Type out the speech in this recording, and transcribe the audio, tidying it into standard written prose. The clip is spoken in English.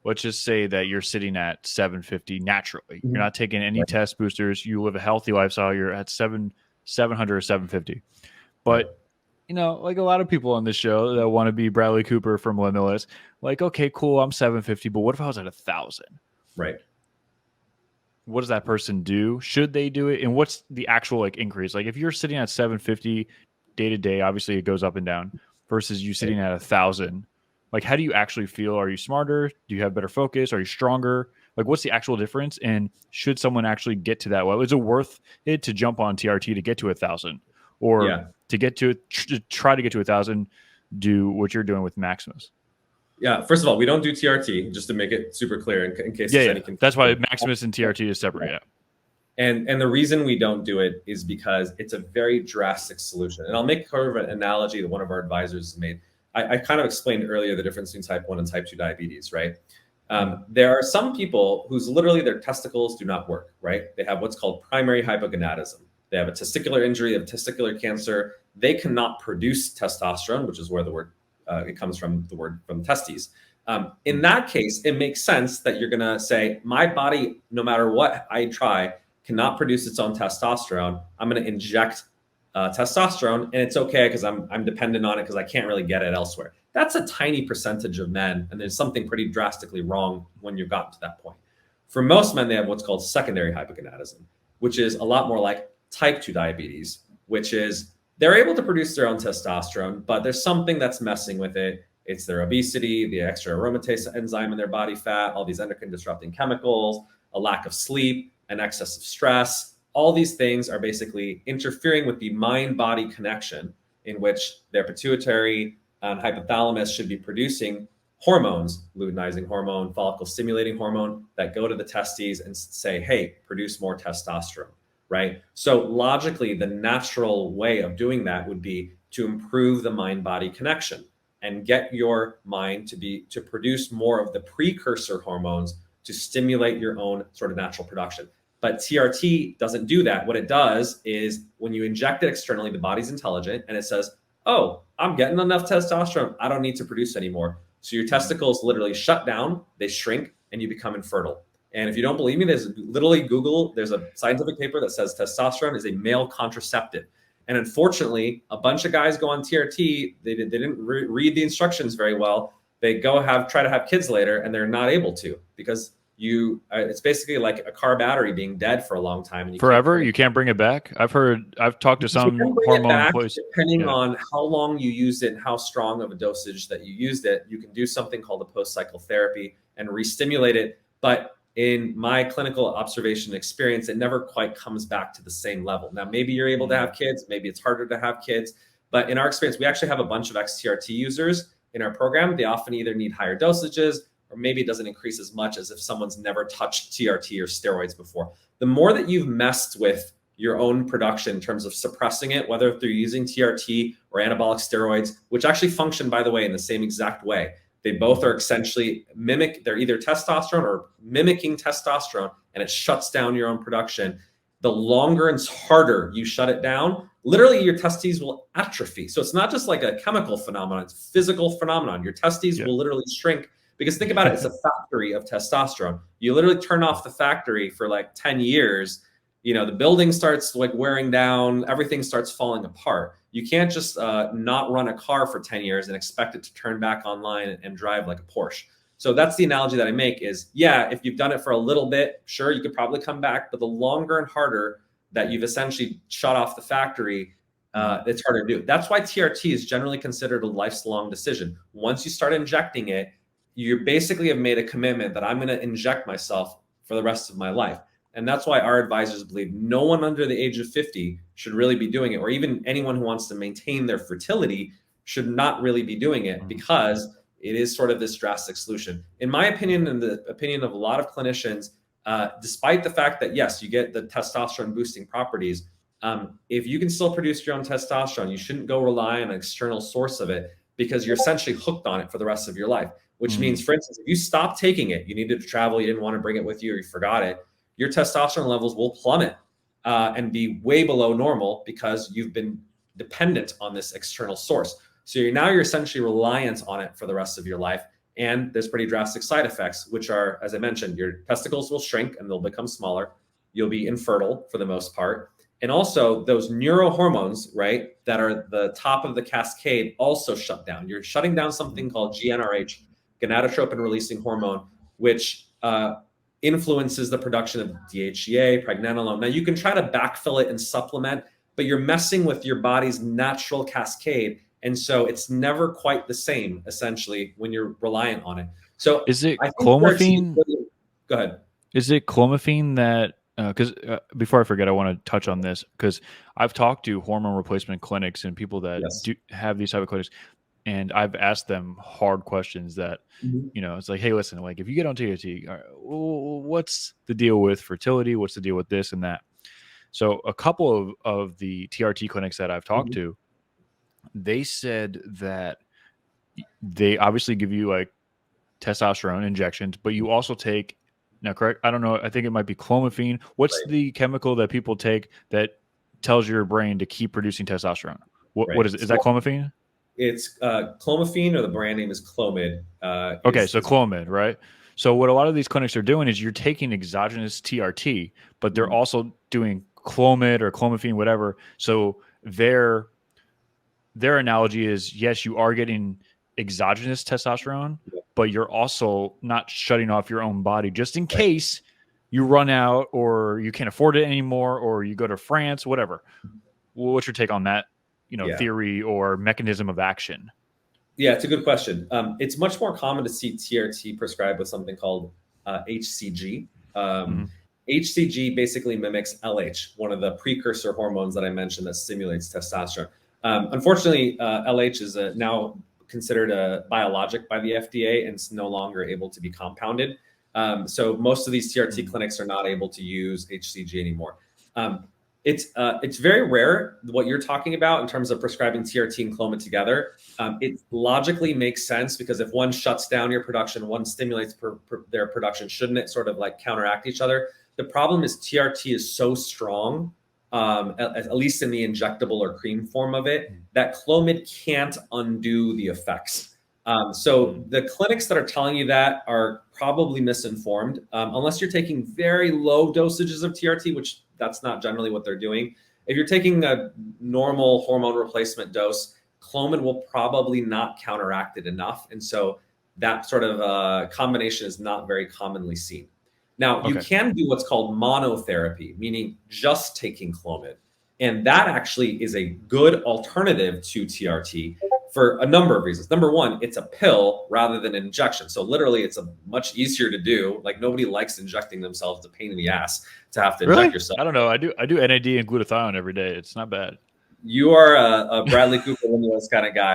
let's just say that you're sitting at 750 naturally. You're Mhm. not taking any Right. test boosters. You live a healthy lifestyle. You're at 700 or 750. Right. But like a lot of people on this show that want to be Bradley Cooper from Limitless, like, okay, cool, I'm 750, but what if I was at 1,000? Right. What does that person do? Should they do it? And what's the actual like increase? Like if you're sitting at 750 day to day, obviously it goes up and down versus you sitting at 1,000. Like, how do you actually feel? Are you smarter? Do you have better focus? Are you stronger? Like, what's the actual difference? And should someone actually get to that level? Is it worth it to jump on TRT to get to 1,000, or Yeah. to get to try to get to 1,000? Do what you're doing with Maximus. Yeah. First of all, we don't do TRT, just to make it super clear in case there's any confusion. That's why Maximus and TRT is separate. Yeah. And the reason we don't do it is because it's a very drastic solution. And I'll make sort of an analogy that one of our advisors made. I kind of explained earlier the difference between type 1 and type 2 diabetes, right? There are some people whose literally their testicles do not work, right? They have what's called primary hypogonadism. They have a testicular injury, they have testicular cancer. They cannot produce testosterone, which is where the word it comes from, the word from testes. In that case, it makes sense that you're going to say, my body, no matter what I try, cannot produce its own testosterone. I'm going to inject testosterone, and it's okay because I'm dependent on it because I can't really get it elsewhere. That's a tiny percentage of men, and there's something pretty drastically wrong when you've gotten to that point. For most men, they have what's called secondary hypogonadism, which is a lot more like type 2 diabetes, which is they're able to produce their own testosterone, but there's something that's messing with it. It's their obesity, the extra aromatase enzyme in their body fat, all these endocrine disrupting chemicals, a lack of sleep, an excess of stress. All these things are basically interfering with the mind-body connection in which their pituitary and hypothalamus should be producing hormones, luteinizing hormone, follicle stimulating hormone, that go to the testes and say, hey, produce more testosterone, right? So logically, the natural way of doing that would be to improve the mind-body connection and get your mind to produce more of the precursor hormones to stimulate your own sort of natural production. But TRT doesn't do that. What it does is when you inject it externally, the body's intelligent and it says, oh, I'm getting enough testosterone. I don't need to produce anymore. So your testicles literally shut down, they shrink, and you become infertile. And if you don't believe me, there's literally Google, there's a scientific paper that says testosterone is a male contraceptive. And unfortunately, a bunch of guys go on TRT, they didn't read the instructions very well. They try to have kids later, and they're not able to because it's basically like a car battery being dead for a long time. And you can't bring it back. I've talked to some hormone places. Depending on how long you used it and how strong of a dosage that you used it, you can do something called a post-cycle therapy and re-stimulate it. But in my clinical observation experience, it never quite comes back to the same level. Now, maybe you're able to have kids, maybe it's harder to have kids. But in our experience, we actually have a bunch of XTRT users in our program. They often either need higher dosages, or maybe it doesn't increase as much as if someone's never touched TRT or steroids before. The more that you've messed with your own production in terms of suppressing it, whether they're using TRT or anabolic steroids, which actually function, by the way, in the same exact way. They both are essentially they're either testosterone or mimicking testosterone, and it shuts down your own production. The longer and harder you shut it down, literally your testes will atrophy. So it's not just like a chemical phenomenon, it's a physical phenomenon. Your testes will literally shrink. Because think about it, it's a factory of testosterone. You literally turn off the factory for like 10 years, the building starts like wearing down, everything starts falling apart. You can't just not run a car for 10 years and expect it to turn back online and drive like a Porsche. So that's the analogy that I make is, if you've done it for a little bit, sure, you could probably come back, but the longer and harder that you've essentially shut off the factory, it's harder to do. That's why TRT is generally considered a lifelong decision. Once you start injecting it, you basically have made a commitment that I'm going to inject myself for the rest of my life. And that's why our advisors believe no one under the age of 50 should really be doing it, or even anyone who wants to maintain their fertility should not really be doing it, because it is sort of this drastic solution. In my opinion, and the opinion of a lot of clinicians, despite the fact that, yes, you get the testosterone boosting properties, if you can still produce your own testosterone, you shouldn't go rely on an external source of it, because you're essentially hooked on it for the rest of your life. Which means, for instance, if you stop taking it, you needed to travel, you didn't want to bring it with you, or you forgot it, your testosterone levels will plummet and be way below normal because you've been dependent on this external source. So you're essentially reliant on it for the rest of your life. And there's pretty drastic side effects, which are, as I mentioned, your testicles will shrink and they'll become smaller. You'll be infertile for the most part. And also those neurohormones, right, that are the top of the cascade also shut down. You're shutting down something called GnRH, gonadotropin releasing hormone, which influences the production of DHEA, pregnenolone. Now you can try to backfill it and supplement, but you're messing with your body's natural cascade. And so it's never quite the same, essentially, when you're reliant on it. So is it I think clomiphene? Go ahead. Is it clomiphene that, because before I forget, I want to touch on this because I've talked to hormone replacement clinics and people that Yes. do have these type of clinics, and I've asked them hard questions that, you know, it's like, hey, listen, like if you get on TRT, what's the deal with fertility? What's the deal with this and that? So a couple of the TRT clinics that I've talked to, they said that they obviously give you like testosterone injections, but you also take, now correct, I don't know, I think it might be clomiphene. What's the chemical that people take that tells your brain to keep producing testosterone? What is it? Is that clomiphene? It's clomiphene, or the brand name is Clomid. Okay, so Clomid, right? So what a lot of these clinics are doing is you're taking exogenous TRT, but they're also doing Clomid or clomiphene, whatever. So their analogy is, yes, you are getting exogenous testosterone, but you're also not shutting off your own body just in case you run out or you can't afford it anymore or you go to France, whatever. What's your take on that, you know, theory or mechanism of action? Yeah, it's a good question. It's much more common to see TRT prescribed with something called HCG. HCG basically mimics LH, one of the precursor hormones that I mentioned that stimulates testosterone. Unfortunately, LH is now considered a biologic by the FDA and it's no longer able to be compounded. So most of these TRT clinics are not able to use HCG anymore. It's very rare what you're talking about in terms of prescribing TRT and Clomid together. It logically makes sense because if one shuts down your production, one stimulates their production, shouldn't it sort of like counteract each other? The problem is TRT is so strong, at least in the injectable or cream form of it, that Clomid can't undo the effects. So the clinics that are telling you that are probably misinformed, unless you're taking very low dosages of TRT, which that's not generally what they're doing. If you're taking a normal hormone replacement dose, Clomid will probably not counteract it enough. And so that sort of combination is not very commonly seen. Now, you can do what's called monotherapy, meaning just taking Clomid. And that actually is a good alternative to TRT for a number of reasons. Number one, it's a pill rather than an injection. So literally it's a much easier to do. Like nobody likes injecting themselves. It's a pain in the ass to have to inject yourself. I don't know. I do NAD and glutathione every day. It's not bad. You are a Bradley Cooper Windless kind of guy.